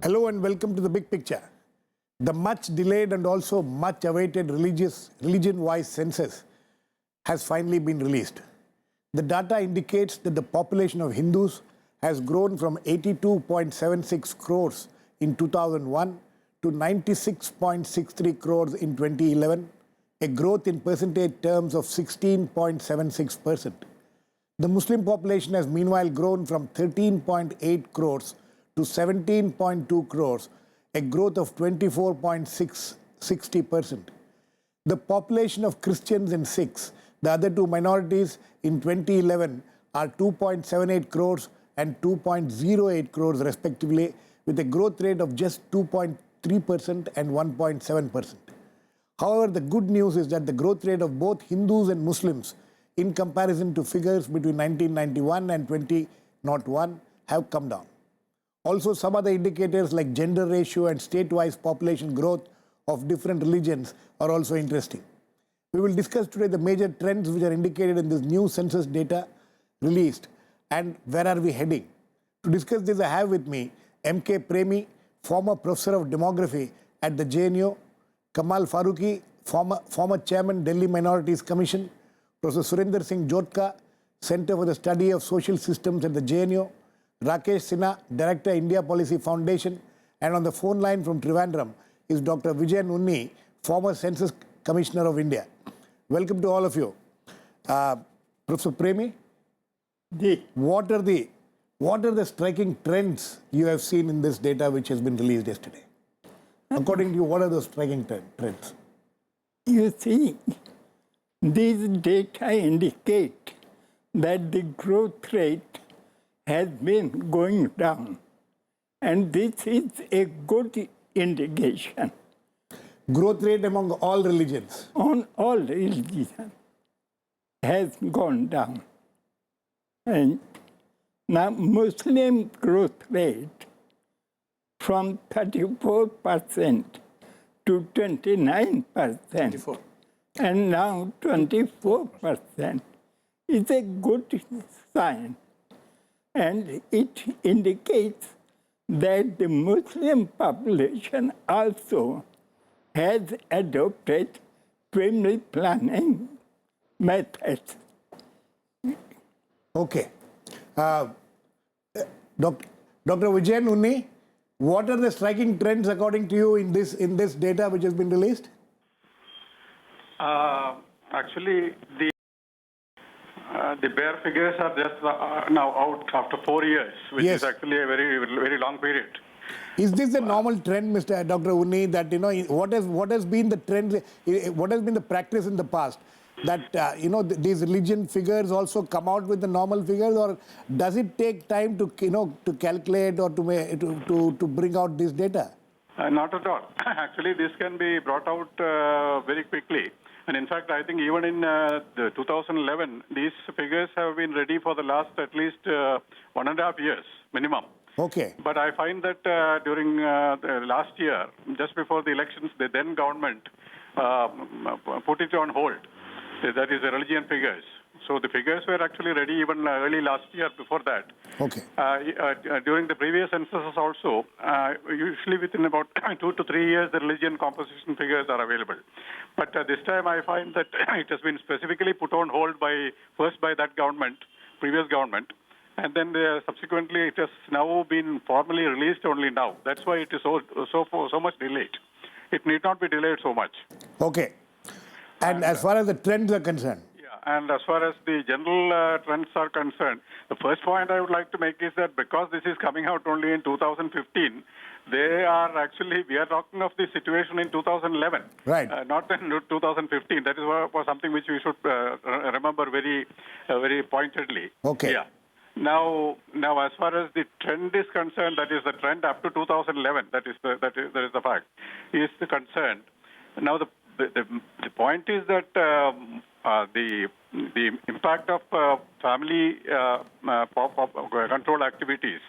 Hello and welcome to The Big Picture. The much delayed and also much awaited religion-wise census has finally been released. The data indicates that the population of Hindus has grown from 82.76 crores in 2001 to 96.63 crores in 2011, a growth in percentage terms of 16.76%. The Muslim population has meanwhile grown from 13.8 crores to 17.2 crores, a growth of 24.60%. The population of Christians and Sikhs, the other two minorities, in 2011 are 2.78 crores and 2.08 crores respectively, with a growth rate of just 2.3% and 1.7%. However, the good news is that the growth rate of both Hindus and Muslims in comparison to figures between 1991 and 2001 have come down. Also, some other indicators like gender ratio and state-wise population growth of different religions are also interesting. We will discuss today the major trends which are indicated in this new census data released and where are we heading. To discuss this, I have with me M.K.Premi, former professor of demography at the JNU, Kamal Farooqui, former chairman Delhi Minorities Commission, Professor Surender Singh Jodhka, Center for the Study of Social Systems at the JNU, Rakesh, Sinha, Director, India Policy Foundation, and on the phone line from Trivandrum is Dr. Vijayanunni, former Census Commissioner of India. Welcome to all of you. Professor Premi, what are the striking trends you have seen in this data which has been released yesterday? According to you, what are those striking trends? You see, these data indicate that the growth rate has been going down, and this is a good indication. Growth rate among all religions? On all religions has gone down. And now Muslim growth rate from 34% to 29%, and now 24% is a good sign. And it indicates that the Muslim population also has adopted family planning methods. Okay. Dr. Vijayanunni, what are the striking trends according to you in this data which has been released? Actually, the bare figures are just now out after 4 years, which is actually a very, very long period. Is this a normal trend, Dr. Unni, that, what has been the trend, what has been the practice in the past? That, these religion figures also come out with the normal figures, or does it take time to, to calculate or to bring out this data? Not at all. Actually, this can be brought out very quickly. And in fact, I think even in 2011, these figures have been ready for the last at least 1.5 years minimum. Okay. But I find that during the last year, just before the elections, the then government put it on hold. That is the religion figures. So the figures were actually ready even early last year before that. Okay. During the previous censuses also, usually within about 2 to 3 years, the religion composition figures are available. But this time I find that it has been specifically put on hold first by that government, previous government, and then subsequently it has now been formally released only now. That's why it is so much delayed. It need not be delayed so much. Okay. And as far as the trends are concerned? And as far as the general trends are concerned, the first point I would like to make is that because this is coming out only in 2015, we are talking of the situation in 2011. Right. Not in 2015. That is was something which we should remember very pointedly. Okay. Yeah. Now, as far as the trend is concerned, that is the trend up to 2011. That is the fact. Is the concern. Now, the point is that the impact of family control activities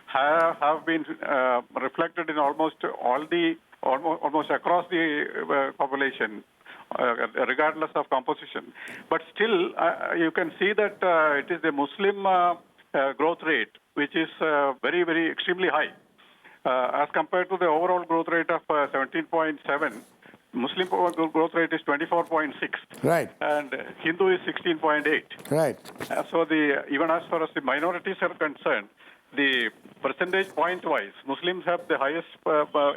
have been reflected in almost across the population, regardless of composition. But still, you can see that it is the Muslim growth rate which is very, very extremely high. as compared to the overall growth rate of 17.7, Muslim growth rate is 24.6. Right. And Hindu is 16.8. Right. So even as far as the minorities are concerned, the percentage point-wise, Muslims have the highest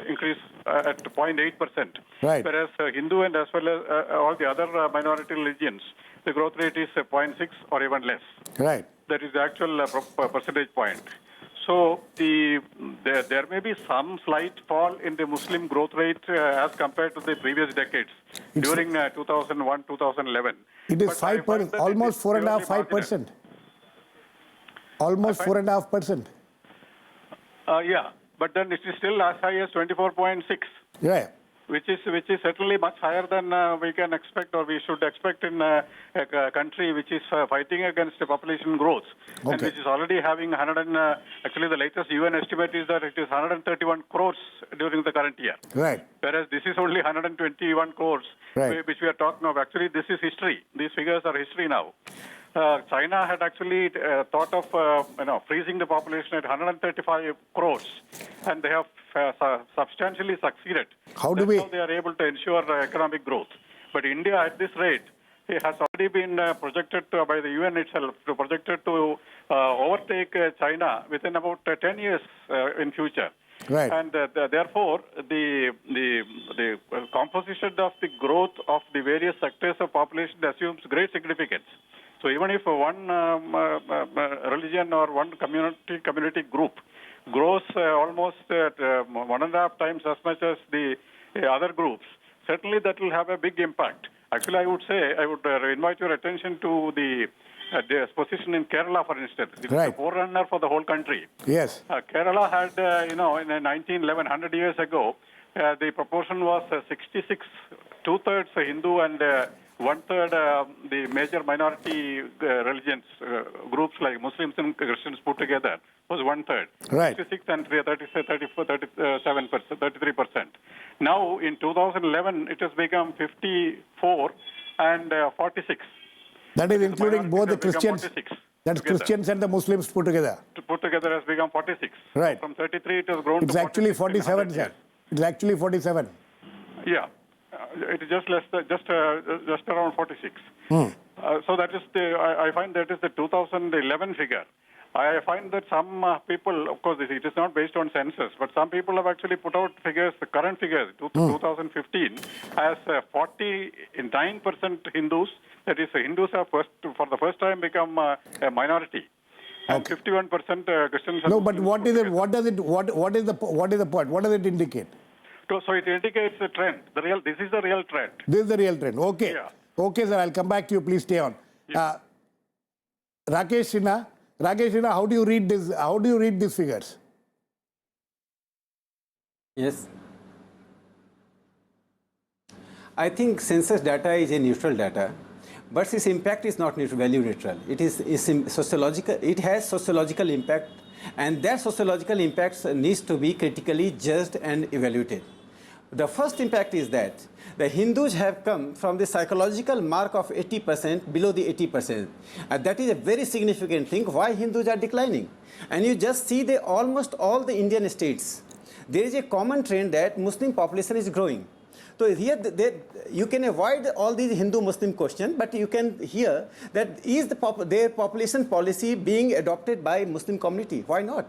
increase at 0.8%. Right. Whereas Hindu and as well as all the other minority religions, the growth rate is 0.6 or even less. Right. That is the actual percentage point. So there may be some slight fall in the Muslim growth rate as compared to the previous decades during 2001, 2011. It is 5%, almost 4.5%, 5%. Almost 4.5%. Yeah, but then it is still as high as 24.6. Yeah. Which is certainly much higher than we can expect or we should expect in a country which is fighting against the population growth, okay, and which is already having actually the latest UN estimate is that it is 131 crores during the current year. Right. Whereas this is only 121 crores, right, which we are talking of. Actually, this is history. These figures are history now. China had actually thought of freezing the population at 135 crores, and they have substantially succeeded. How they are able to ensure economic growth. But India, at this rate, it has already been projected by the UN itself, projected to overtake China within about 10 years in future. Right. And therefore, the composition of the growth of the various sectors of population assumes great significance. So even if one religion or one community group grows almost at 1.5 times as much as the other groups, certainly that will have a big impact. Actually, I would invite your attention to the position in Kerala, for instance. It is the forerunner for the whole country. Yes. Kerala had, in 1911, 100 years ago, the proportion was 66, 2/3 Hindu and 1/3 the major minority religions, groups like Muslims and Christians put together was 1/3. Right. 66 and 33%. Now, in 2011, it has become 54 and 46. That is including both the Christians. That's Christians and the Muslims put together. Put together has become 46. Right. From 33, it has grown it's to 46. Actually 47, sir. It's actually 47. Yeah. It is just around 46. So that is I find that is the 2011 figure. I find that some people, of course, it is not based on census, but some people have actually put out figures, the current figures, 2015, as 49% Hindus. That is, Hindus have for the first time become a minority, and 51% Christians. No, but what is it? What is the point? What does it indicate? So it indicates the trend. This is the real trend. This is the real trend. Okay. Yeah. Okay, sir. I'll come back to you. Please stay on. Yeah. Rakesh Sinha, how do you read this? How do you read these figures? Yes. I think census data is a neutral data, but its impact is not value neutral. It is sociological. It has sociological impact, and that sociological impact needs to be critically judged and evaluated. The first impact is that the Hindus have come from the psychological mark of 80%, below the 80%. That is a very significant thing, why Hindus are declining. And you just see almost all the Indian states, there is a common trend that Muslim population is growing. So here you can avoid all these Hindu-Muslim questions, but you can hear that is their population policy being adopted by Muslim community? Why not?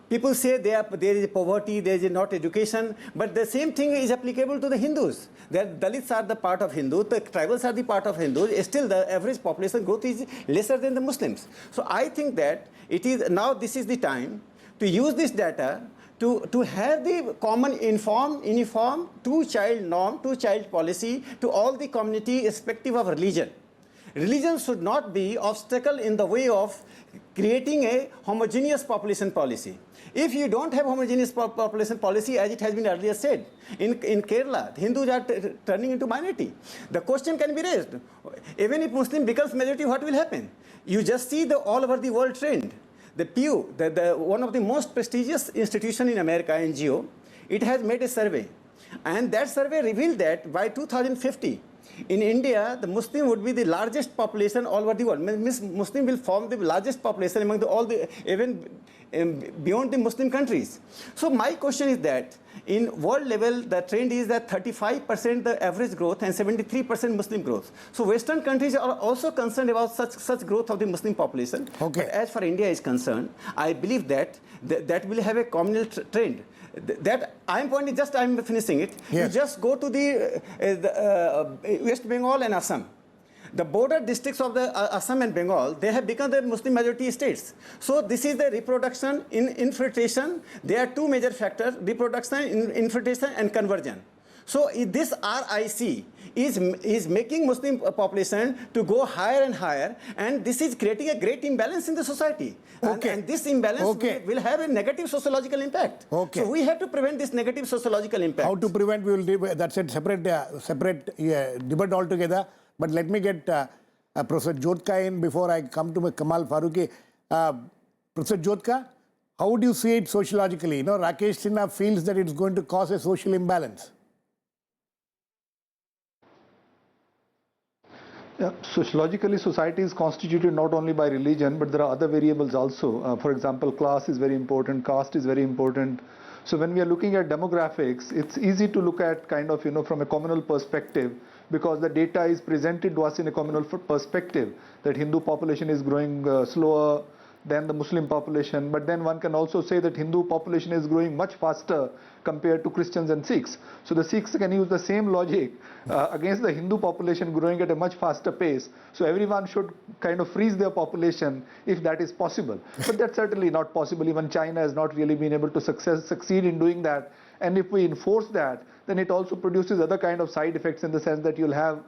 People say there is poverty, there is not education, but the same thing is applicable to the Hindus. The Dalits are the part of Hindu, the tribals are the part of Hindus. Still, the average population growth is lesser than the Muslims. So I think that this is the time to use this data to have the common uniform two-child norm, two-child policy to all the community irrespective of religion. Religion should not be obstacle in the way of creating a homogeneous population policy. If you don't have homogeneous population policy, as it has been earlier said, in Kerala, Hindus are turning into minority. The question can be raised. Even if Muslim becomes majority, what will happen? You just see the all over the world trend. The Pew, one of the most prestigious institutions in America, NGO, it has made a survey. And that survey revealed that by 2050, in India, the Muslim would be the largest population all over the world. Muslim will form the largest population among even beyond the Muslim countries. So my question is that in world level, the trend is that 35% the average growth and 73% Muslim growth. So Western countries are also concerned about such growth of the Muslim population. Okay. But as far India is concerned, I believe that that will have a communal trend. That I'm finishing it. Yes. You just go to the West Bengal and Assam. The border districts of the Assam and Bengal, they have become the Muslim majority states. So this is the reproduction, infiltration. There are two major factors: reproduction, infiltration, and conversion. So this RIC is making Muslim population to go higher and higher, and this is creating a great imbalance in the society. Okay. And this imbalance will have a negative sociological impact. Okay. So we have to prevent this negative sociological impact. How to prevent, we will do, that's a separate debate altogether. But let me get Professor Jodhka in before I come to Kamal Farooqui. Professor Jodhka, how would you see it sociologically? You know, Rakesh Sinha feels that it's going to cause a social imbalance. Yeah, sociologically, society is constituted not only by religion, but there are other variables also. For example, class is very important, caste is very important. So when we are looking at demographics, it's easy to look at kind of, from a communal perspective, because the data is presented to us in a communal perspective, that Hindu population is growing slower than the Muslim population. But then one can also say that Hindu population is growing much faster compared to Christians and Sikhs. So the Sikhs can use the same logic against the Hindu population growing at a much faster pace. So everyone should kind of freeze their population if that is possible. But that's certainly not possible. Even China has not really been able to succeed in doing that. And if we enforce that, then it also produces other kind of side effects in the sense that you'll have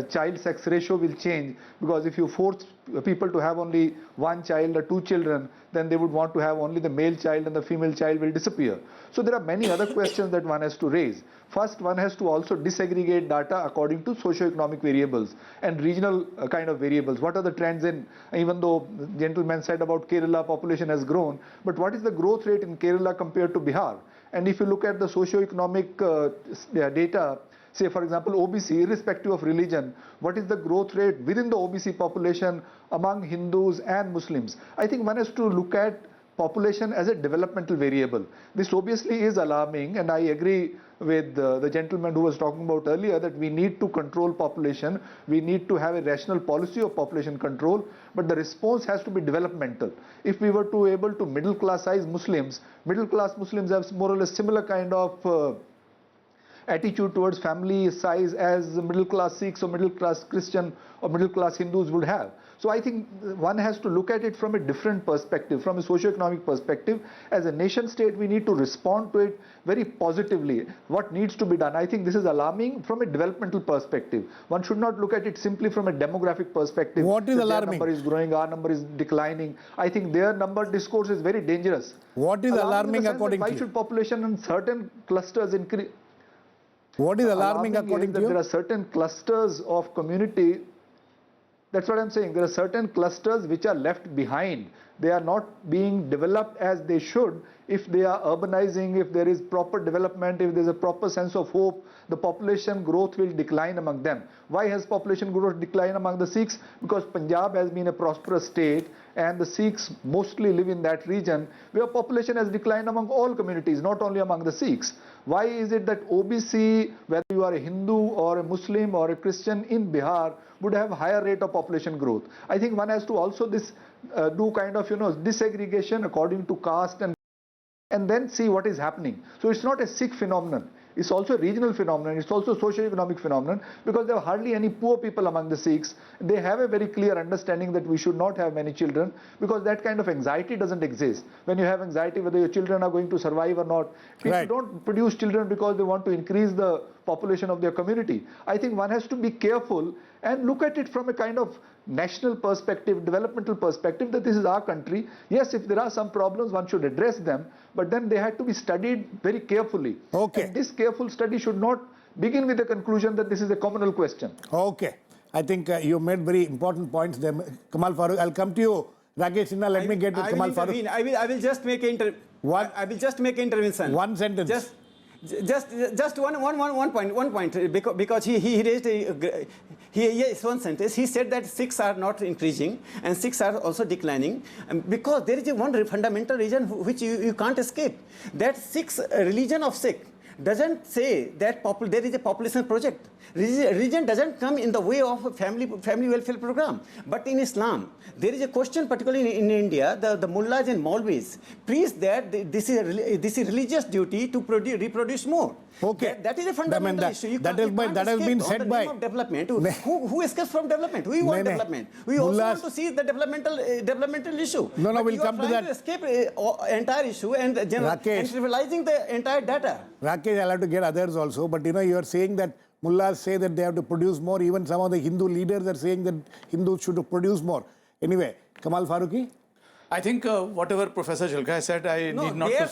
child sex ratio will change, because if you force people to have only one child or two children, then they would want to have only the male child and the female child will disappear. So there are many other questions that one has to raise. First, one has to also disaggregate data according to socio-economic variables and regional kind of variables. What are the trends in, even though the gentleman said about Kerala population has grown, but what is the growth rate in Kerala compared to Bihar? And if you look at the socio-economic data, say for example OBC, irrespective of religion, what is the growth rate within the OBC population among Hindus and Muslims? I think one has to look at population as a developmental variable. This obviously is alarming, and I agree with the gentleman who was talking about earlier that we need to control population, we need to have a rational policy of population control, but the response has to be developmental. If we were to able to middle class Muslims have more or less similar kind of attitude towards family size as middle class Sikhs or middle class Christian or middle class Hindus would have. So I think one has to look at it from a different perspective, from a socio-economic perspective. As a nation state, we need to respond to it very positively. What needs to be done? I think this is alarming from a developmental perspective. One should not look at it simply from a demographic perspective. What is alarming? Their number is growing, our number is declining. I think their number discourse is very dangerous. What is alarming according to you? Why should population in certain clusters increase? What is alarming according to you? There are certain clusters of community. That's what I'm saying. There are certain clusters which are left behind. They are not being developed as they should. If they are urbanizing, if there is proper development, if there's a proper sense of hope, the population growth will decline among them. Why has population growth declined among the Sikhs? Because Punjab has been a prosperous state and the Sikhs mostly live in that region where population has declined among all communities, not only among the Sikhs. Why is it that OBC, whether you are a Hindu or a Muslim or a Christian in Bihar, would have higher rate of population growth? I think one has to also do kind of disaggregation according to caste and then see what is happening. So it's not a Sikh phenomenon. It's also a regional phenomenon. It's also a socio-economic phenomenon, because there are hardly any poor people among the Sikhs. They have a very clear understanding that we should not have many children, because that kind of anxiety doesn't exist. When you have anxiety whether your children are going to survive or not, people don't produce children because they want to increase the population of their community. I think one has to be careful and look at it from a kind of national perspective, developmental perspective, that this is our country. Yes, if there are some problems, one should address them, but then they had to be studied very carefully. Okay. And this careful study should not begin with the conclusion that this is a communal question. Okay. I think you made very important points there. Kamal Farooqui, I'll come to you. Rakesh Sinha, let me get with Kamal Farooqui. I will just make an intervention. 1 sentence. Just one point, because he raised yes, one sentence. He said that Sikhs are not increasing and Sikhs are also declining, because there is one fundamental reason which you can't escape. That Sikhs, religion of Sikh doesn't say that there is a population project. Religion doesn't come in the way of a family welfare program. But in Islam, there is a question, particularly in India, the mullahs and maulvis preach that this is religious duty to reproduce more. Okay. That is a fundamental issue. That has been said by development. Who escapes from development? We want development. We also want to see the developmental issue. No, but we'll come to that. To escape entire issue and trivializing the entire data. Rakesh, I'll have to get others also, but you are saying that mullahs say that they have to produce more. Even some of the Hindu leaders are saying that Hindus should produce more. Anyway, Kamal, Farooqui? I think whatever Professor Jodhka said, I need not to...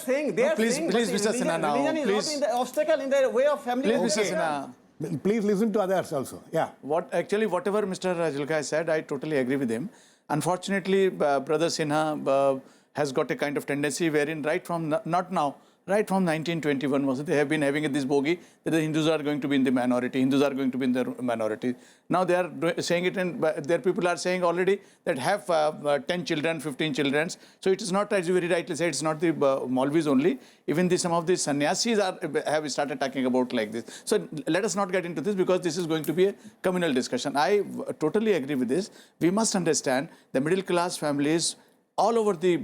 Please, Mr. Sinha, now. Religion is not in the obstacle in the way of family. Please, Mr. Sinha. Please listen to others also. Yeah. Whatever Mr. Jodhka said, I totally agree with him. Unfortunately, Brother Sinha has got a kind of tendency wherein right from 1921 also, they have been having this bogey that the Hindus are going to be in the minority, Hindus are going to be in the minority. Now they are saying it, and their people are saying already that have 10 children, 15 children. So it is not, as you very rightly said, it's not the Maulvis only. Even some of the sannyasis have started talking about like this. So let us not get into this, because this is going to be a communal discussion. I totally agree with this. We must understand the middle class families all over the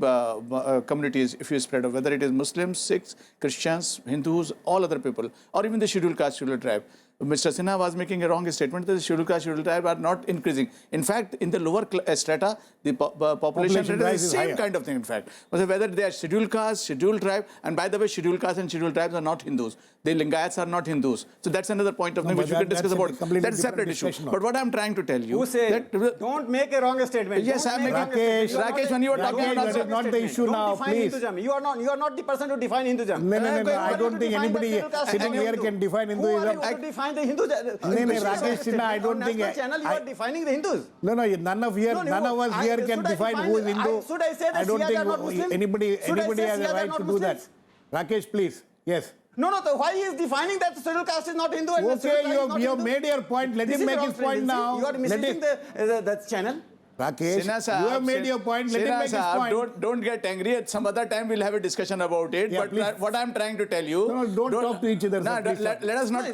communities, if you spread out, whether it is Muslims, Sikhs, Christians, Hindus, all other people, or even the scheduled caste, scheduled tribe. Mr. Sinha was making a wrong statement that the scheduled caste, scheduled tribe are not increasing. In fact, in the lower strata, the population rate is the same kind of thing, in fact. Whether they are scheduled caste, scheduled tribe, and by the way, scheduled caste and scheduled tribes are not Hindus. The Lingayats are not Hindus. So that's another point of thing which we can discuss about. That's a separate issue. But what I'm trying to tell you... Who said, don't make a wrong statement. Yes, I'm making... Rakesh, when you are talking about... That is not the issue now, please. You are not the person to define Hinduism. No, I don't think anybody sitting here can define Hinduism. Who are you to define the Hindus? Rakesh Sinha, I don't think... channel, you are defining the Hindus. No, none of us here can define who is Hindu. Should I say that I don't Shia are not Muslims? think anybody has a right to do that. Rakesh, please. Yes. No, why he is defining that scheduled caste is not Hindu? Okay, you have made your point. Let him make his point now. You are misleading the channel. Rakesh, you have made your point. Let him make his point. Don't get angry. At some other time, we'll have a discussion about it. Yeah, but what I'm trying to tell you... No, don't talk to each other. No, let us not...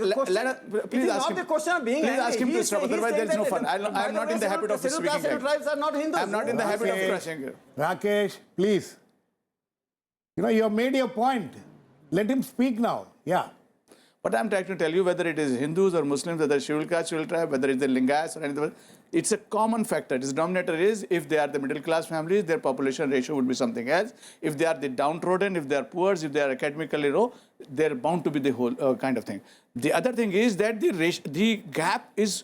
Please ask him. The question of being please ask him to stop. Otherwise, there is no fun. I'm not in the habit of speaking like that. Tribes are not Hindus. I'm not in the habit of crushing. Rakesh, please. You have made your point. Let him speak now. Yeah. What I'm trying to tell you, whether it is Hindus or Muslims, whether it's scheduled caste, scheduled tribe, whether it's the Lingayats or anything, it's a common factor. Its denominator is, if they are the middle class families, their population ratio would be something else. If they are the downtrodden, if they are poor, if they are academically low, they're bound to be the whole kind of thing. The other thing is that the gap is,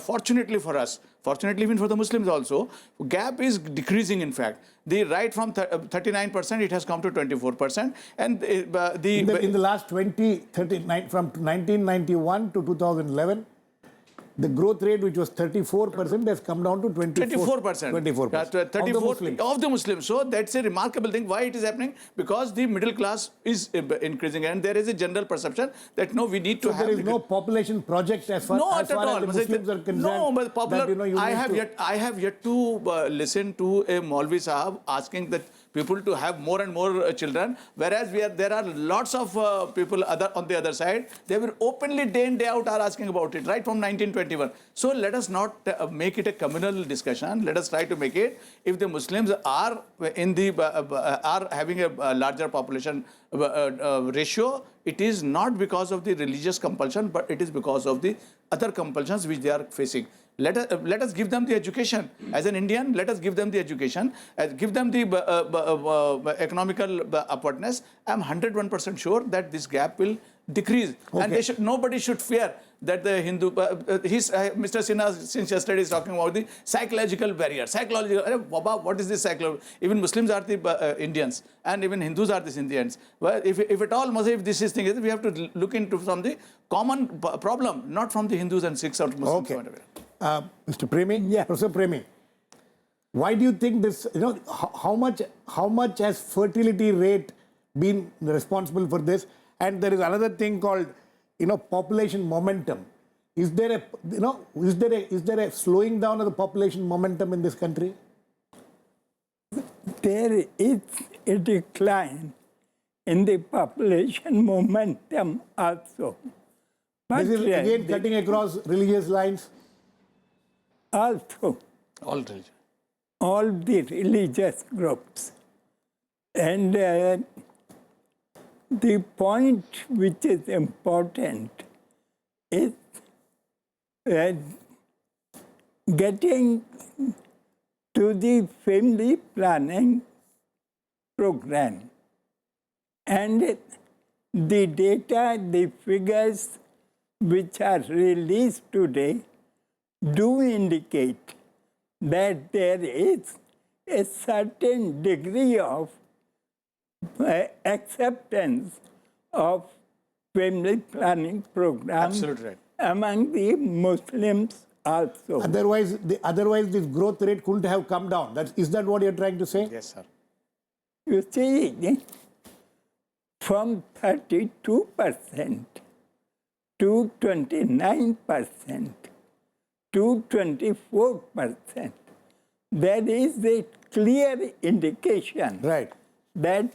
fortunately for us, fortunately even for the Muslims also, gap is decreasing, in fact. The right from 39%, it has come to 24%. And in the last 39, from 1991 to 2011, the growth rate, which was 34%, has come down to 24%. 24% of the Muslims. So that's a remarkable thing. Why it is happening? Because the middle class is increasing, and there is a general perception that no, we need to have... there is no population project as far as the Muslims are concerned. No, but popular... I have yet to listen to a Maulvi Sahab asking that people to have more and more children, whereas there are lots of people on the other side. They will openly day in, day out are asking about it, right from 1921. So let us not make it a communal discussion. Let us try to make it, if the Muslims are having a larger population ratio, it is not because of the religious compulsion, but it is because of the other compulsions which they are facing. Let us give them the education. As an Indian, let us give them the education, give them the economical upwardness. I am 101% sure that this gap will decrease. Okay. And nobody should fear that the Hindu... Mr. Sinha, since yesterday, is talking about the psychological barrier. What is this psychological... Even Muslims are the Indians, and even Hindus are the Indians. Well, if at all, if this is thing, we have to look into from the common problem, not from the Hindus and Sikhs or Muslims. Okay. Mr. Premi, Professor Premi, why do you think this, how much has fertility rate been responsible for this? And there is another thing called, population momentum. Is there a slowing down of the population momentum in this country? There is a decline in the population momentum also. But This is again cutting across religious lines. also All religion. all the religious groups. And the point which is important is getting to the family planning program. And the data, the figures which are released today do indicate that there is a certain degree of acceptance of family planning programs Absolutely right. among the Muslims also. Otherwise, this growth rate couldn't have come down. Is that what you're trying to say? Yes, sir. You see, from 32% to 29% to 24%, there is a clear indication Right. that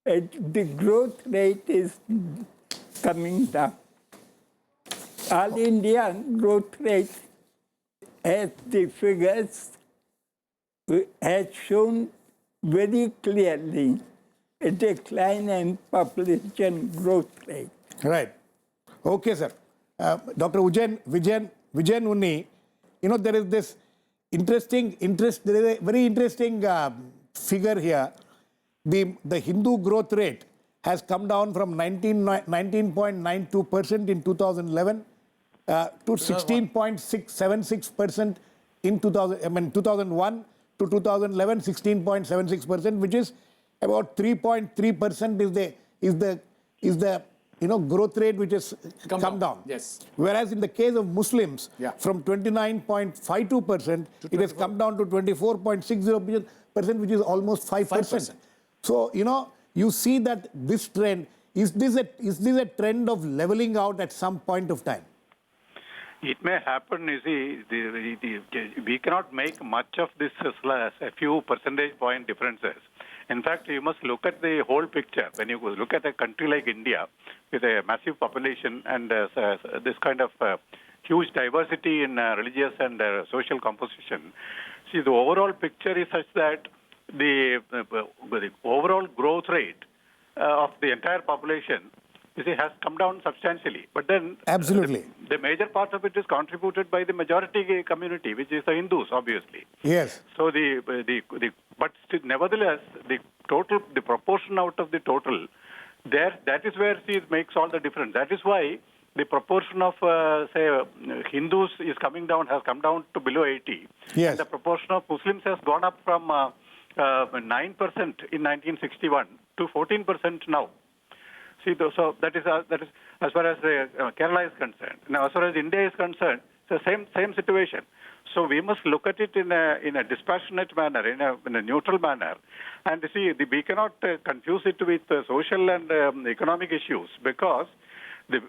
the growth rate is coming down. All India growth rate, as the figures has shown very clearly, a decline in population growth rate. Right. Okay, sir. Dr. Vijayanunni, there is this there is a very interesting figure here. The Hindu growth rate has come down from 19.92% in 2011 to 16.76% in 2001 to 2011, 16.76%, which is about 3.3% is the growth rate which has come down. Yes. Whereas in the case of Muslims, Yeah. from 29.52%, it has come down to 24.60%, which is almost 5%. So, you see that this trend, is this a trend of leveling out at some point of time? It may happen, you see, we cannot make much of this as a few percentage point differences. In fact, you must look at the whole picture. When you look at a country like India with a massive population and this kind of huge diversity in religious and social composition, see, the overall picture is such that the overall growth rate of the entire population, you see, has come down substantially. But then Absolutely. The major part of it is contributed by the majority community, which is the Hindus, obviously. Yes. So but still, nevertheless, the proportion out of the total, that is where it makes all the difference. That is why the proportion of Hindus has come down to below 80. Yes. And the proportion of Muslims has gone up from 9% in 1961 to 14% now. See, so that is as far as Kerala is concerned. Now, as far as India is concerned, it's the same situation. So we must look at it in a dispassionate manner, in a neutral manner, and see, we cannot confuse it with social and economic issues, because the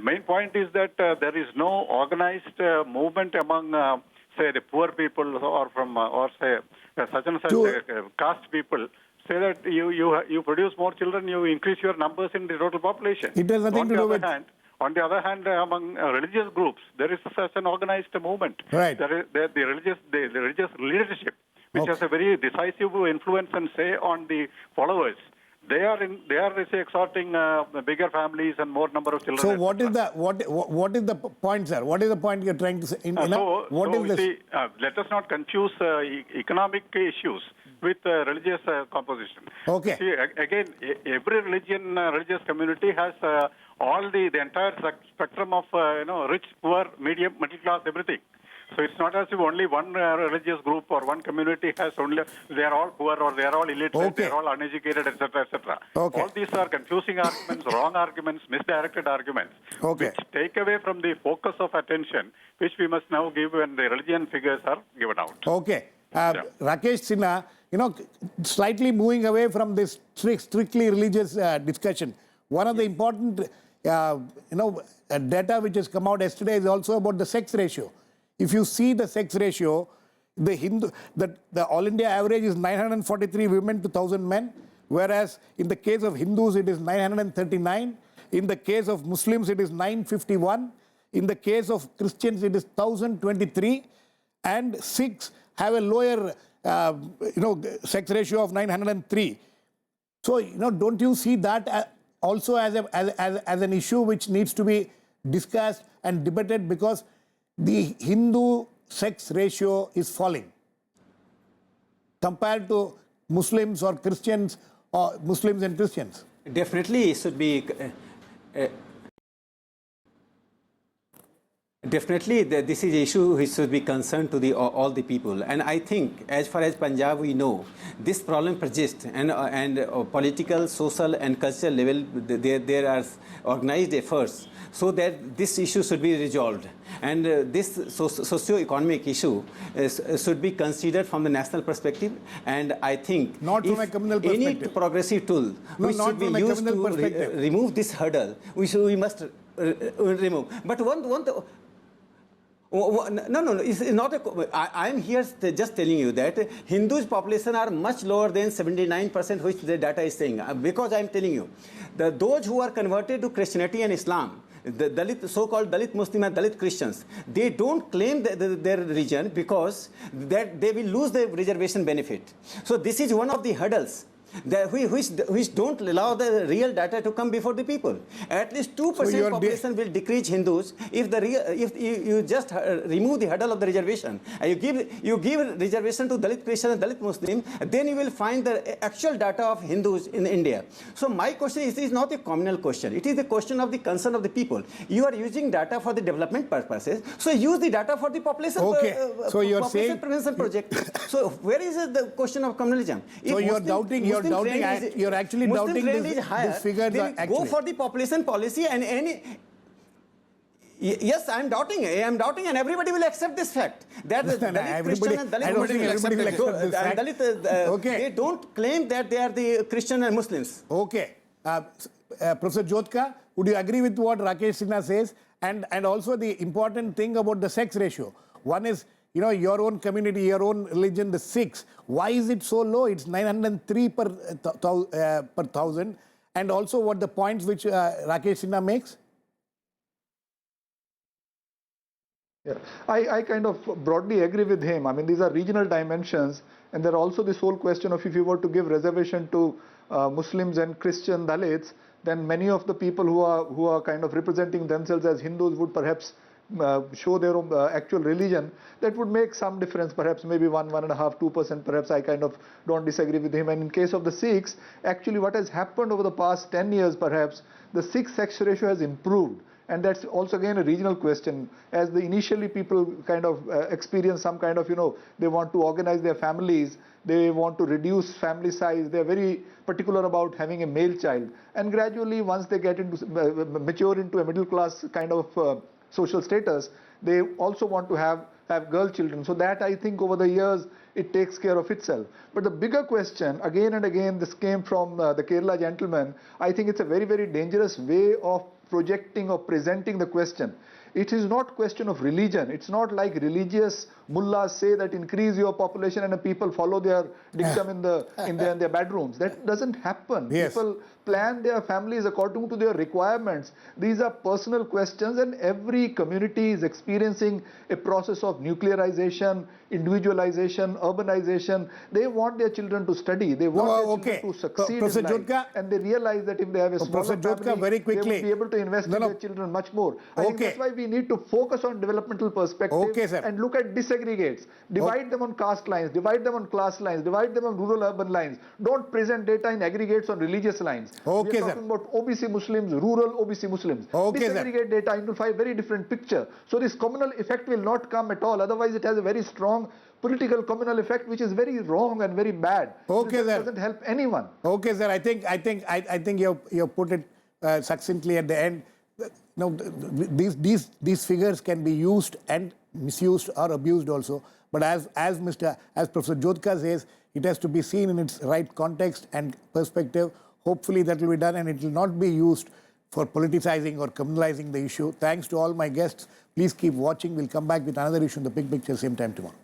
main point is that there is no organized movement among say the poor people or say such and such caste people. Say that you produce more children, you increase your numbers in the total population. It has nothing to do with... On the other hand, among religious groups, there is such an organized movement. Right. The religious leadership, which has a very decisive influence and say on the followers. They are exhorting bigger families and more number of children. So what is the point, sir? What is the point you're trying to say? Let us not confuse economic issues with religious composition. Okay. See, again, every religious community has all the entire spectrum of rich, poor, medium, middle class, everything. So it's not as if only one religious group or one community has only, they are all poor or they are all illiterate, they are all uneducated, etc., etc. Okay. All these are confusing arguments, wrong arguments, misdirected arguments, which take away from the focus of attention, which we must now give when the religion figures are given out. Okay. Rakesh, Sinha, slightly moving away from this strictly religious discussion, one of the important data which has come out yesterday is also about the sex ratio. If you see the sex ratio, the All India average is 943 women to 1,000 men, whereas in the case of Hindus it is 939, in the case of Muslims it is 951, in the case of Christians it is 1,023, and Sikhs have a lower sex ratio of 903. So, don't you see that also as an issue which needs to be discussed and debated, because the Hindu sex ratio is falling compared to Muslims or Christians, or Muslims and Christians? Definitely, it should be. Definitely, this is an issue which should be concerned to all the people. And I think, as far as Punjab we know, this problem persists, and political, social, and cultural level there are organized efforts so that this issue should be resolved. And this socio-economic issue should be considered from the national perspective. And I think not from a communal perspective. Any progressive tool which should be used to remove this hurdle, we must remove. But no, it's not I am here just telling you that Hindus population are much lower than 79%, which the data is saying. Because I am telling you, those who are converted to Christianity and Islam, the Dalit, so-called Dalit Muslim and Dalit Christians, they don't claim their religion because that they will lose their reservation benefit. So this is one of the hurdles which don't allow the real data to come before the people. At least 2% population will decrease Hindus if you just remove the hurdle of the reservation. You give reservation to Dalit Christian and Dalit Muslim, then you will find the actual data of Hindus in India. So my question is not a communal question. It is a question of the concern of the people. You are using data for the development purposes, so use the data for the population. So you're population saying prevention project. So where is the question of communalism? So you're doubting. You're actually doubting this figure. Go for the population policy and any. Yes, I am doubting, and everybody will accept this fact. That Dalit Christian and Dalit Muslims, they don't claim that they are the Christian and Muslims. Okay. Professor Jodhka, would you agree with what Rakesh Sinha says? And also the important thing about the sex ratio. One is, your own community, your own religion, the Sikhs. Why is it so low? It's 903 per 1,000. And also what the points which Rakesh Sinha makes? Yeah, I kind of broadly agree with him. I mean, these are regional dimensions, and there are also this whole question of if you were to give reservation to Muslims and Christian Dalits, then many of the people who are kind of representing themselves as Hindus would perhaps show their own actual religion. That would make some difference, perhaps maybe 1.5%, 2%. Perhaps I kind of don't disagree with him. And in case of the Sikhs, actually what has happened over the past 10 years, perhaps the Sikh sex ratio has improved. And that's also again a regional question. As initially people kind of experience some kind of, they want to organize their families, they want to reduce family size, they're very particular about having a male child. And gradually once they get into, mature into a middle class kind of social status, they also want to have girl children. So that I think over the years it takes care of itself. But the bigger question, again and again, this came from the Kerala gentleman. I think it's a very, very dangerous way of projecting or presenting the question. It is not question of religion. It's not like religious mullahs say that increase your population and the people follow their dictum in their bedrooms. That doesn't happen. Yes. People plan their families according to their requirements. These are personal questions, and every community is experiencing a process of nuclearization, individualization, urbanization. They want their children to study. They want their children to succeed in life. And they realize that if they have a smaller family, very quickly, they will be able to invest in their children much more. I think that's why we need to focus on developmental perspective and look at disaggregates. Divide them on caste lines, divide them on class lines, divide them on rural-urban lines. Don't present data in aggregates on religious lines. We are talking about OBC Muslims, rural OBC Muslims. Disaggregate data into 5 very different picture. So this communal effect will not come at all. Otherwise, it has a very strong political communal effect, which is very wrong and very bad. It doesn't help anyone. Okay, sir. I think you put it succinctly at the end. These figures can be used and misused or abused also. But as Professor Jodhka says, it has to be seen in its right context and perspective. Hopefully that will be done and it will not be used for politicizing or criminalizing the issue. Thanks to all my guests. Please keep watching. We'll come back with another issue in the big picture same time tomorrow.